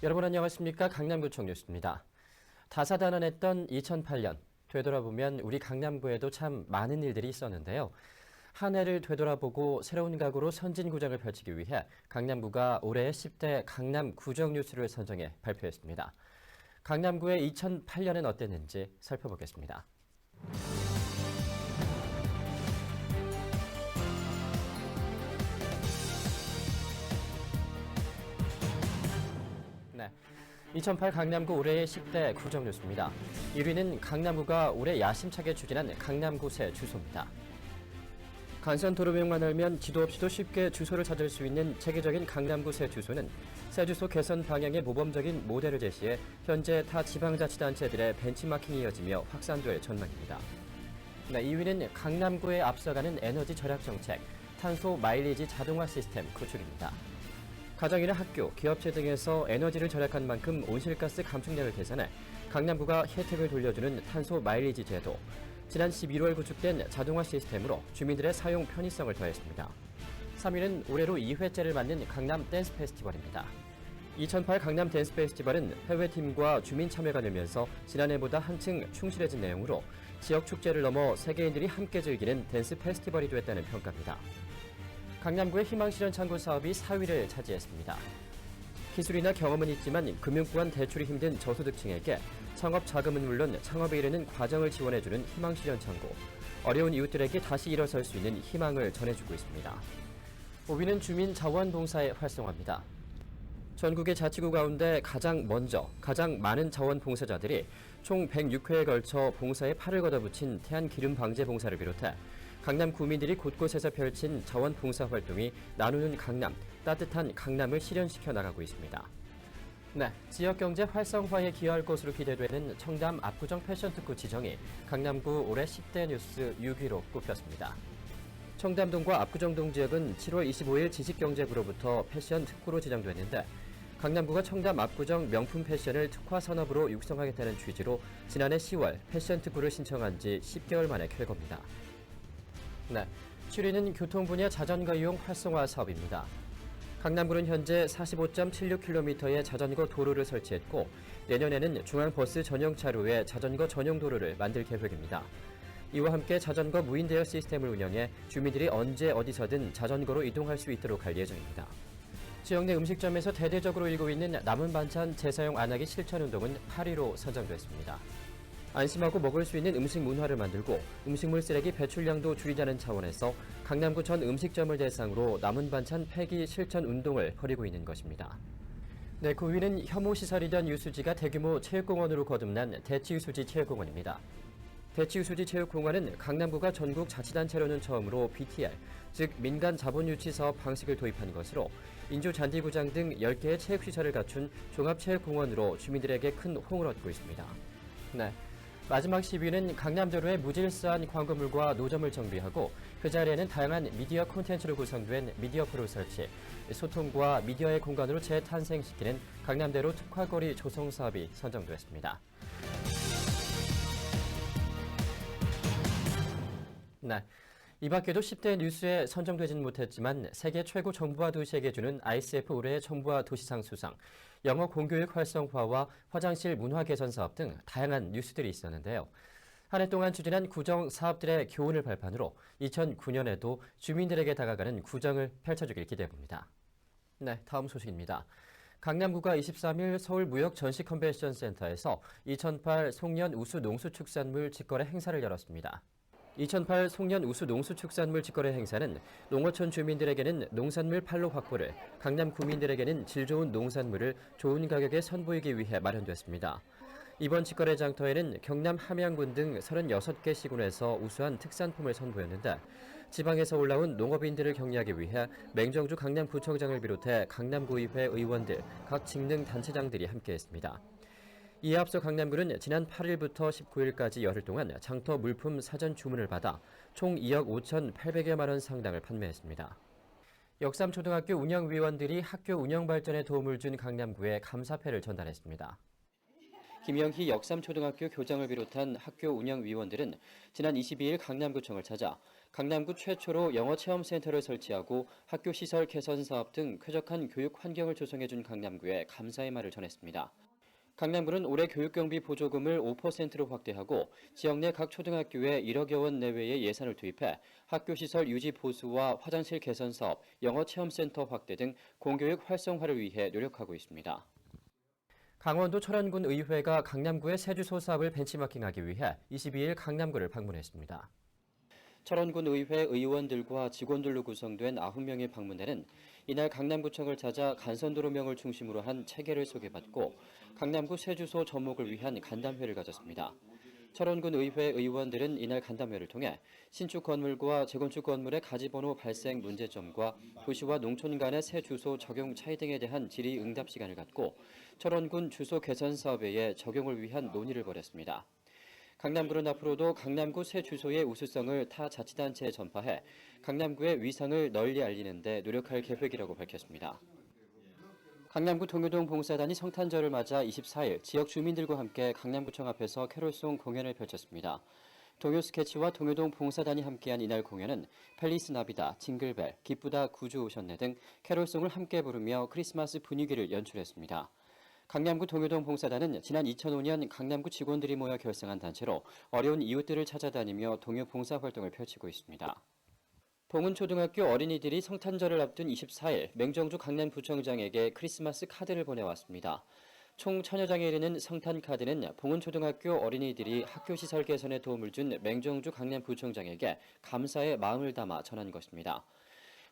여러분 안녕하십니까? 강남구청 뉴스입니다. 다사다난했던 2008년, 되돌아보면 우리 강남구에도 참 많은 일들이 있었는데요. 한 해를 되돌아보고 새로운 각오로 선진구장을 펼치기 위해 강남구가 올해의 10대 강남 구정 뉴스를 선정해 발표했습니다. 강남구의 2008년은 어땠는지 살펴보겠습니다. 네. 2008 강남구 올해의 10대 구정 뉴스입니다. 1위는 강남구가 올해 야심차게 추진한 강남구세 주소입니다. 간선 도로명만 알면 지도 없이도 쉽게 주소를 찾을 수 있는 체계적인 강남구 새 주소는 새 주소 개선 방향의 모범적인 모델을 제시해 현재 타 지방자치단체들의 벤치마킹이 이어지며 확산될 전망입니다. 네, 2위는 강남구에 앞서가는 에너지 절약 정책, 탄소 마일리지 자동화 시스템 구축입니다. 가정이나 학교, 기업체 등에서 에너지를 절약한 만큼 온실가스 감축량을 계산해 강남구가 혜택을 돌려주는 탄소 마일리지 제도, 지난 11월 구축된 자동화 시스템으로 주민들의 사용 편의성을 더했습니다. 3위는 올해로 2회째를 맞는 강남 댄스 페스티벌입니다. 2008 강남 댄스 페스티벌은 해외팀과 주민 참여가 늘면서 지난해보다 한층 충실해진 내용으로 지역 축제를 넘어 세계인들이 함께 즐기는 댄스 페스티벌이 됐다는 평가입니다. 강남구의 희망실현 창구 사업이 4위를 차지했습니다. 기술이나 경험은 있지만 금융권 대출이 힘든 저소득층에게 창업 자금은 물론 창업에 이르는 과정을 지원해주는 희망실현 창구, 어려운 이웃들에게 다시 일어설 수 있는 희망을 전해주고 있습니다. 5위는 주민 자원봉사의 활성화입니다. 전국의 자치구 가운데 가장 많은 자원봉사자들이 총 106회에 걸쳐 봉사에 팔을 걷어붙인 태안기름방제봉사를 비롯해 강남 구민들이 곳곳에서 펼친 자원봉사 활동이 나누는 강남, 따뜻한 강남을 실현시켜 나가고 있습니다. 네, 지역경제 활성화에 기여할 것으로 기대되는 청담 압구정 패션특구 지정이 강남구 올해 10대 뉴스 6위로 꼽혔습니다. 청담동과 압구정동 지역은 7월 25일 지식경제부로부터 패션 특구로 지정됐는데 강남구가 청담 압구정 명품 패션을 특화 산업으로 육성하겠다는 취지로 지난해 10월 패션 특구를 신청한 지 10개월 만에 결과입니다. 네, 7위는 교통 분야 자전거 이용 활성화 사업입니다. 강남구는 현재 45.76km의 자전거 도로를 설치했고 내년에는 중앙버스 전용 차로에 자전거 전용 도로를 만들 계획입니다. 이와 함께 자전거 무인 대여 시스템을 운영해 주민들이 언제 어디서든 자전거로 이동할 수 있도록 할 예정입니다. 지역 내 음식점에서 대대적으로 일고 있는 남은 반찬 재사용 안 하기 실천운동은 8위로 선정됐습니다. 안심하고 먹을 수 있는 음식 문화를 만들고 음식물 쓰레기 배출량도 줄이자는 차원에서 강남구 전 음식점을 대상으로 남은 반찬 폐기 실천 운동을 벌이고 있는 것입니다. 네, 9위는 혐오시설이던 유수지가 대규모 체육공원으로 거듭난 대치유수지 체육공원입니다. 대치유수지 체육공원은 강남구가 전국 자치단체로는 처음으로 BTR, 즉 민간 자본유치 사업 방식을 도입한 것으로 인조 잔디구장 등 10개의 체육시설을 갖춘 종합체육공원으로 주민들에게 큰 호응을 얻고 있습니다. 네, 마지막 10위는 강남도로의 무질서한 광고물과 노점을 정비하고 그 자리에는 다양한 미디어 콘텐츠로 구성된 미디어프를 설치, 소통과 미디어의 공간으로 재탄생시키는 강남대로 특화거리 조성 사업이 선정됐습니다. 네, 이 밖에도 10대 뉴스에 선정되진 못했지만 세계 최고 정부와 도시에게 주는 ICF 올해의 정부와 도시상 수상, 영어 공교육 활성화와 화장실 문화 개선 사업 등 다양한 뉴스들이 있었는데요. 한 해 동안 추진한 구정 사업들의 교훈을 발판으로 2009년에도 주민들에게 다가가는 구정을 펼쳐주길 기대해봅니다. 네, 다음 소식입니다. 강남구가 23일 서울무역전시컨벤션센터에서 2008 송년 우수 농수축산물 직거래 행사를 열었습니다. 2008 송년 우수 농수축산물 직거래 행사는 농어촌 주민들에게는 농산물 판로 확보를, 강남 구민들에게는 질 좋은 농산물을 좋은 가격에 선보이기 위해 마련됐습니다. 이번 직거래 장터에는 경남 함양군 등 36개 시군에서 우수한 특산품을 선보였는데 지방에서 올라온 농업인들을 격려하기 위해 맹정주 강남구청장을 비롯해 강남구의회 의원들, 각 직능 단체장들이 함께했습니다. 이에 앞서 강남구는 지난 8일부터 19일까지 열흘 동안 장터 물품 사전 주문을 받아 총 2억 5,800여만 원 상당을 판매했습니다. 역삼초등학교 운영위원들이 학교 운영 발전에 도움을 준 강남구에 감사패를 전달했습니다. 김영희 역삼초등학교 교장을 비롯한 학교 운영위원들은 지난 22일 강남구청을 찾아 강남구 최초로 영어체험센터를 설치하고 학교 시설 개선 사업 등 쾌적한 교육 환경을 조성해준 강남구에 감사의 말을 전했습니다. 강남구는 올해 교육경비 보조금을 5%로 확대하고 지역 내 각 초등학교에 1억여 원 내외의 예산을 투입해 학교시설 유지 보수와 화장실 개선 사업, 영어체험센터 확대 등 공교육 활성화를 위해 노력하고 있습니다. 강원도 철원군 의회가 강남구의 새 주소 사업을 벤치마킹하기 위해 22일 강남구를 방문했습니다. 철원군 의회 의원들과 직원들로 구성된 9명의 방문대는 이날 강남구청을 찾아 간선도로명을 중심으로 한 체계를 소개받고 강남구 새 주소 접목을 위한 간담회를 가졌습니다. 철원군 의회 의원들은 이날 간담회를 통해 신축 건물과 재건축 건물의 가지번호 발생 문제점과 도시와 농촌 간의 새 주소 적용 차이 등에 대한 질의응답 시간을 갖고 철원군 주소 개선 사업에 적용을 위한 논의를 벌였습니다. 강남구는 앞으로도 강남구 새 주소의 우수성을 타 자치단체에 전파해 강남구의 위상을 널리 알리는 데 노력할 계획이라고 밝혔습니다. 강남구 동요동 봉사단이 성탄절을 맞아 24일 지역 주민들과 함께 강남구청 앞에서 캐롤송 공연을 펼쳤습니다. 동요 스케치와 동요동 봉사단이 함께한 이날 공연은 펠리스 나비다, 징글벨, 기쁘다 구주 오셨네 등 캐롤송을 함께 부르며 크리스마스 분위기를 연출했습니다. 강남구 동요동 봉사단은 지난 2005년 강남구 직원들이 모여 결성한 단체로 어려운 이웃들을 찾아다니며 동요 봉사 활동을 펼치고 있습니다. 봉은초등학교 어린이들이 성탄절을 앞둔 24일 맹정주 강남구청장에게 크리스마스 카드를 보내왔습니다. 총 1000여 장에 이르는 성탄 카드는 봉은초등학교 어린이들이 학교시설 개선에 도움을 준 맹정주 강남구청장에게 감사의 마음을 담아 전한 것입니다.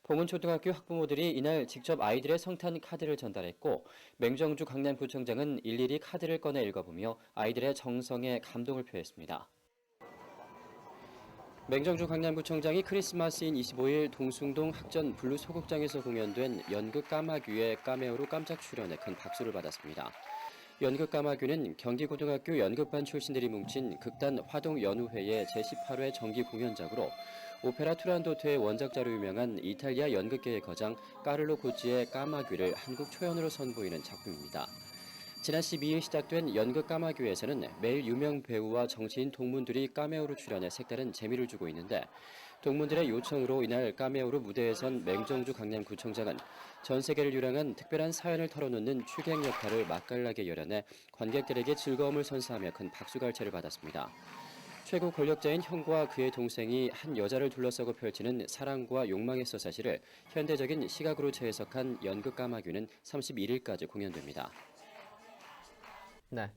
봉은초등학교 학부모들이 이날 직접 아이들의 성탄 카드를 전달했고 맹정주 강남구청장은 일일이 카드를 꺼내 읽어보며 아이들의 정성에 감동을 표했습니다. 맹정주 강남구청장이 크리스마스인 25일 동숭동 학전 블루 소극장에서 공연된 연극 까마귀의 카메오로 깜짝 출연해 큰 박수를 받았습니다. 연극 까마귀는 경기고등학교 연극반 출신들이 뭉친 극단 화동연우회의 제18회 정기 공연작으로 오페라 투란도트의 원작자로 유명한 이탈리아 연극계의 거장 까를로 고치의 까마귀를 한국 초연으로 선보이는 작품입니다. 지난 12일 시작된 연극 까마귀에서는 매일 유명 배우와 정치인 동문들이 카메오로 출연해 색다른 재미를 주고 있는데 동문들의 요청으로 이날 카메오로 무대에 선 맹정주 강남구청장은 전 세계를 유랑한 특별한 사연을 털어놓는 취객 역할을 맛깔나게 열어내 관객들에게 즐거움을 선사하며 큰 박수갈채를 받았습니다. 최고 권력자인 형과 그의 동생이 한 여자를 둘러싸고 펼치는 사랑과 욕망의 서사시를 현대적인 시각으로 재해석한 연극 까마귀는 31일까지 공연됩니다. 네,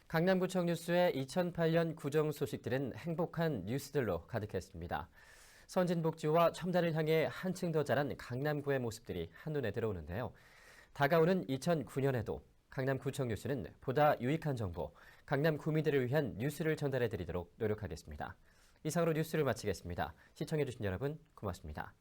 강남구청 뉴스의 2008년 구정 소식들은 행복한 뉴스들로 가득했습니다. 선진복지와 첨단을 향해 한층 더 자란 강남구의 모습들이 한눈에 들어오는데요. 다가오는 2009년에도 강남구청 뉴스는 보다 유익한 정보, 강남 구민들을 위한 뉴스를 전달해드리도록 노력하겠습니다. 이상으로 뉴스를 마치겠습니다. 시청해주신 여러분 고맙습니다.